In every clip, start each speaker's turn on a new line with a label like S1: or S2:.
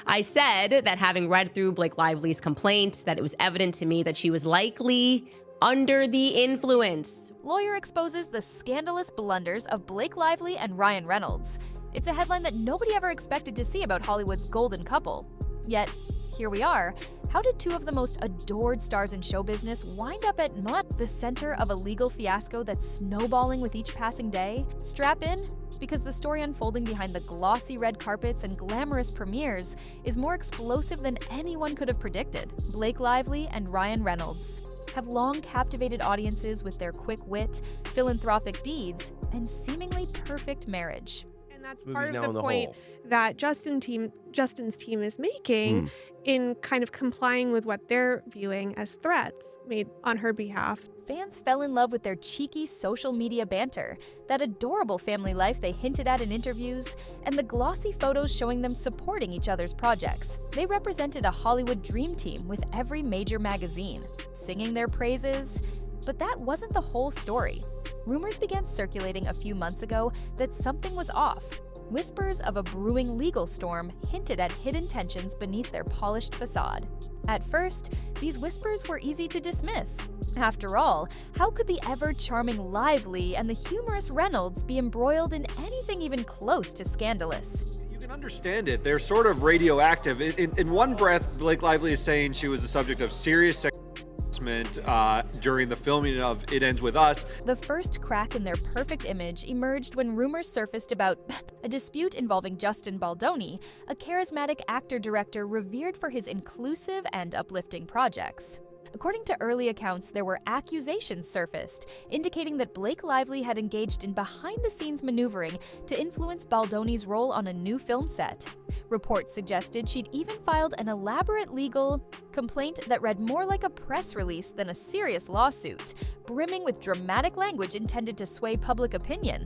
S1: I said that having read through Blake Lively's complaint, that it was evident to me that she was likely under the influence.
S2: Lawyer exposes the scandalous blunders of Blake Lively and Ryan Reynolds. It's a headline that nobody ever expected to see about Hollywood's golden couple. Yet, here we are. How did two of the most adored stars in show business wind up at the center of a legal fiasco that's snowballing with each passing day? Strap in, because the story unfolding behind the glossy red carpets and glamorous premieres is more explosive than anyone could have predicted. Blake Lively and Ryan Reynolds have long captivated audiences with their quick wit, philanthropic deeds, and seemingly perfect marriage.
S3: And that's part of the point that Justin's team is making in kind of complying with what they're viewing as threats made on her behalf.
S2: Fans fell in love with their cheeky social media banter, that adorable family life they hinted at in interviews, and the glossy photos showing them supporting each other's projects. They represented a Hollywood dream team with every major magazine, singing their praises. But that wasn't the whole story. Rumors began circulating a few months ago that something was off. Whispers of a brewing legal storm hinted at hidden tensions beneath their polished facade. At first, these whispers were easy to dismiss. After all, how could the ever-charming Lively and the humorous Reynolds be embroiled in anything even close to scandalous?
S4: You can understand it. They're sort of radioactive. In one breath, Blake Lively is saying she was the subject of serious sexual harassment during the filming of It Ends With Us.
S2: The first crack in their perfect image emerged when rumors surfaced about a dispute involving Justin Baldoni, a charismatic actor-director revered for his inclusive and uplifting projects. According to early accounts, there were accusations surfaced, indicating that Blake Lively had engaged in behind-the-scenes maneuvering to influence Baldoni's role on a new film set. Reports suggested she'd even filed an elaborate legal complaint that read more like a press release than a serious lawsuit, brimming with dramatic language intended to sway public opinion.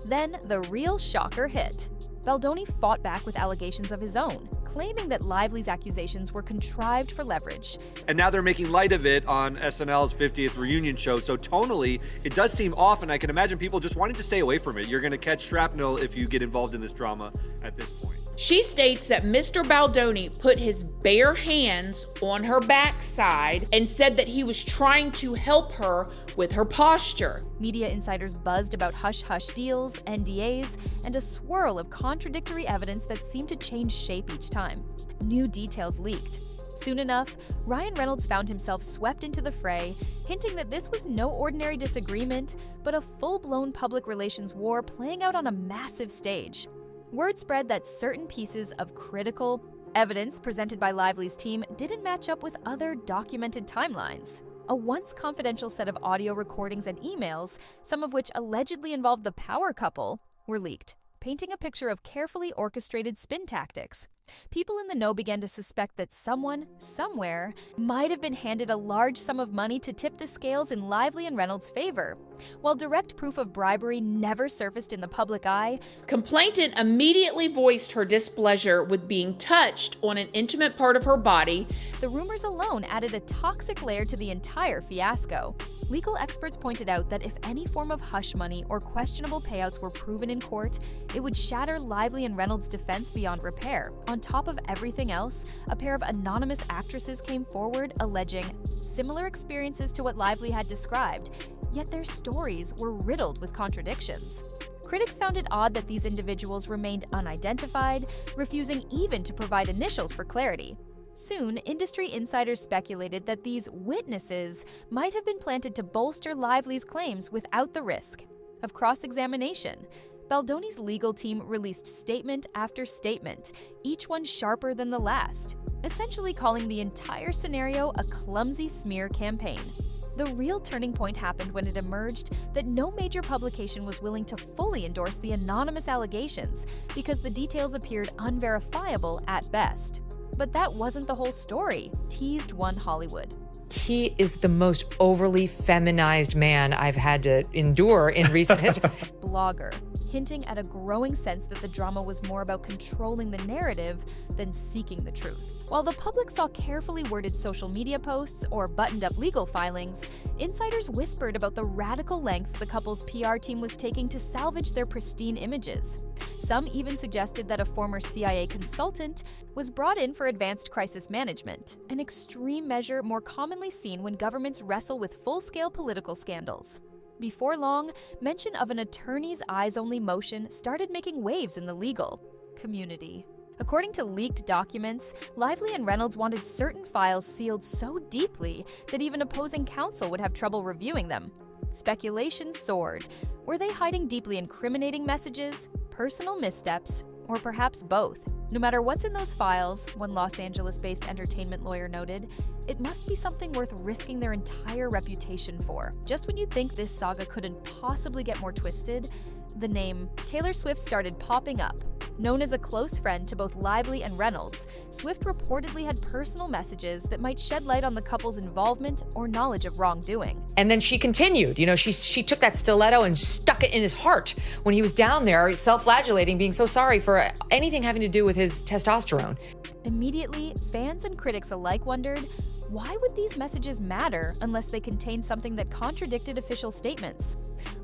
S2: Then the real shocker hit. Baldoni fought back with allegations of his own, claiming that Lively's accusations were contrived for leverage.
S4: And now they're making light of it on SNL's 50th reunion show, so tonally, it does seem off, and I can imagine people just wanting to stay away from it. You're going to catch shrapnel if you get involved in this drama at this point.
S5: She states that Mr. Baldoni put his bare hands on her backside and said that he was trying to help her with her posture.
S2: Media insiders buzzed about hush-hush deals, NDAs, and a swirl of contradictory evidence that seemed to change shape each time. New details leaked. Soon enough, Ryan Reynolds found himself swept into the fray, hinting that this was no ordinary disagreement, but a full-blown public relations war playing out on a massive stage. Word spread that certain pieces of critical evidence presented by Lively's team didn't match up with other documented timelines. A once confidential set of audio recordings and emails, some of which allegedly involved the power couple, were leaked, painting a picture of carefully orchestrated spin tactics. People in the know began to suspect that someone, somewhere, might have been handed a large sum of money to tip the scales in Lively and Reynolds' favor. While direct proof of bribery never surfaced in the public eye,
S5: complainant immediately voiced her displeasure with being touched on an intimate part of her body.
S2: The rumors alone added a toxic layer to the entire fiasco. Legal experts pointed out that if any form of hush money or questionable payouts were proven in court, it would shatter Lively and Reynolds' defense beyond repair. On top of everything else, a pair of anonymous actresses came forward alleging similar experiences to what Lively had described, yet their stories were riddled with contradictions. Critics found it odd that these individuals remained unidentified, refusing even to provide initials for clarity. Soon, industry insiders speculated that these witnesses might have been planted to bolster Lively's claims without the risk of cross-examination. Baldoni's legal team released statement after statement, each one sharper than the last, essentially calling the entire scenario a clumsy smear campaign. The real turning point happened when it emerged that no major publication was willing to fully endorse the anonymous allegations because the details appeared unverifiable at best. But that wasn't the whole story, teased One Hollywood.
S6: He is the most overly feminized man I've had to endure in recent history.
S2: Blogger, hinting at a growing sense that the drama was more about controlling the narrative than seeking the truth. While the public saw carefully worded social media posts or buttoned-up legal filings, insiders whispered about the radical lengths the couple's PR team was taking to salvage their pristine images. Some even suggested that a former CIA consultant was brought in for advanced crisis management, an extreme measure more commonly seen when governments wrestle with full-scale political scandals. Before long, mention of an attorney's eyes-only motion started making waves in the legal community. According to leaked documents, Lively and Reynolds wanted certain files sealed so deeply that even opposing counsel would have trouble reviewing them. Speculation soared. Were they hiding deeply incriminating messages, personal missteps, or perhaps both? No matter what's in those files, one Los Angeles-based entertainment lawyer noted, it must be something worth risking their entire reputation for. Just when you think this saga couldn't possibly get more twisted, the name Taylor Swift started popping up. Known as a close friend to both Lively and Reynolds, Swift reportedly had personal messages that might shed light on the couple's involvement or knowledge of wrongdoing.
S6: And then she continued. She took that stiletto and stuck it in his heart when he was down there self-flagellating, being so sorry for anything having to do with his testosterone.
S2: Immediately, fans and critics alike wondered, why would these messages matter unless they contained something that contradicted official statements?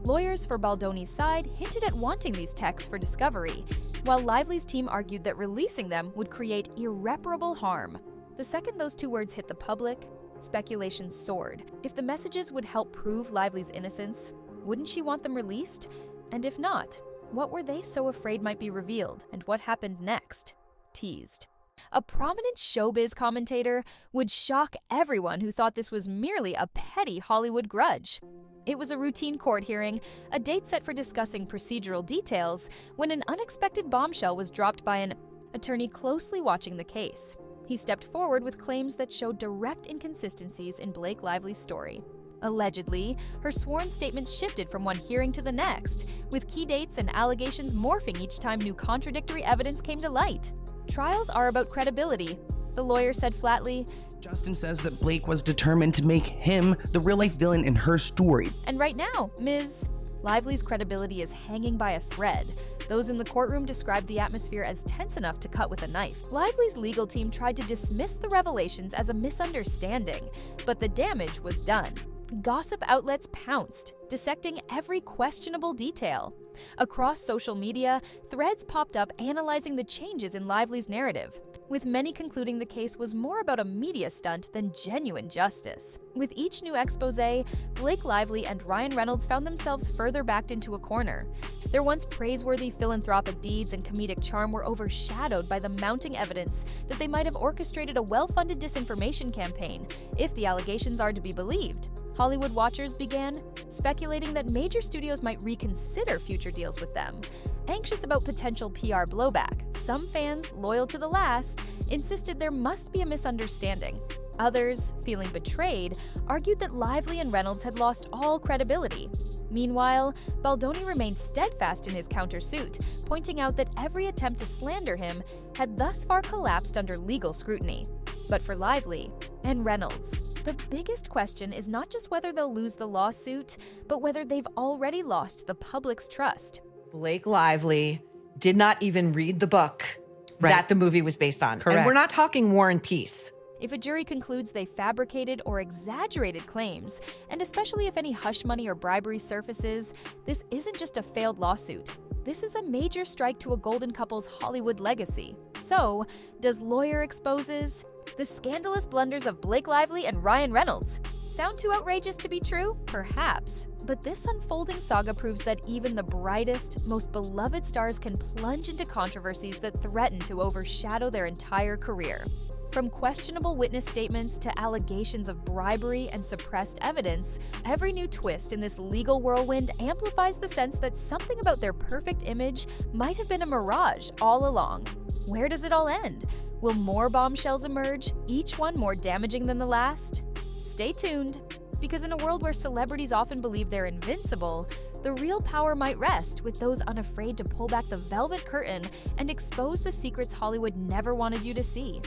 S2: Lawyers for Baldoni's side hinted at wanting these texts for discovery, while Lively's team argued that releasing them would create irreparable harm. The second those two words hit the public, speculation soared. If the messages would help prove Lively's innocence, wouldn't she want them released? And if not, what were they so afraid might be revealed, and what happened next? Teased. A prominent showbiz commentator would shock everyone who thought this was merely a petty Hollywood grudge. It was a routine court hearing, a date set for discussing procedural details, when an unexpected bombshell was dropped by an attorney closely watching the case. He stepped forward with claims that showed direct inconsistencies in Blake Lively's story. Allegedly, her sworn statements shifted from one hearing to the next, with key dates and allegations morphing each time new contradictory evidence came to light. Trials are about credibility, the lawyer said flatly.
S7: Justin says that Blake was determined to make him the real-life villain in her story.
S2: And right now, Ms. Lively's credibility is hanging by a thread. Those in the courtroom described the atmosphere as tense enough to cut with a knife. Lively's legal team tried to dismiss the revelations as a misunderstanding, but the damage was done. Gossip outlets pounced, dissecting every questionable detail. Across social media, threads popped up analyzing the changes in Lively's narrative, with many concluding the case was more about a media stunt than genuine justice. With each new exposé, Blake Lively and Ryan Reynolds found themselves further backed into a corner. Their once praiseworthy philanthropic deeds and comedic charm were overshadowed by the mounting evidence that they might have orchestrated a well-funded disinformation campaign, if the allegations are to be believed. Hollywood watchers began speculating that major studios might reconsider future deals with them. Anxious about potential PR blowback, some fans, loyal to the last, insisted there must be a misunderstanding. Others, feeling betrayed, argued that Lively and Reynolds had lost all credibility. Meanwhile, Baldoni remained steadfast in his countersuit, pointing out that every attempt to slander him had thus far collapsed under legal scrutiny. But for Lively and Reynolds, the biggest question is not just whether they'll lose the lawsuit, but whether they've already lost the public's trust.
S8: Blake Lively did not even read the book that the movie was based on.
S6: Correct.
S8: And we're not talking War and Peace.
S2: If a jury concludes they fabricated or exaggerated claims, and especially if any hush money or bribery surfaces, this isn't just a failed lawsuit. This is a major strike to a golden couple's Hollywood legacy. So, does lawyer exposes the scandalous blunders of Blake Lively and Ryan Reynolds sound too outrageous to be true? Perhaps. But this unfolding saga proves that even the brightest, most beloved stars can plunge into controversies that threaten to overshadow their entire career. From questionable witness statements to allegations of bribery and suppressed evidence, every new twist in this legal whirlwind amplifies the sense that something about their perfect image might have been a mirage all along. Where does it all end? Will more bombshells emerge, each one more damaging than the last? Stay tuned, because in a world where celebrities often believe they're invincible, the real power might rest with those unafraid to pull back the velvet curtain and expose the secrets Hollywood never wanted you to see.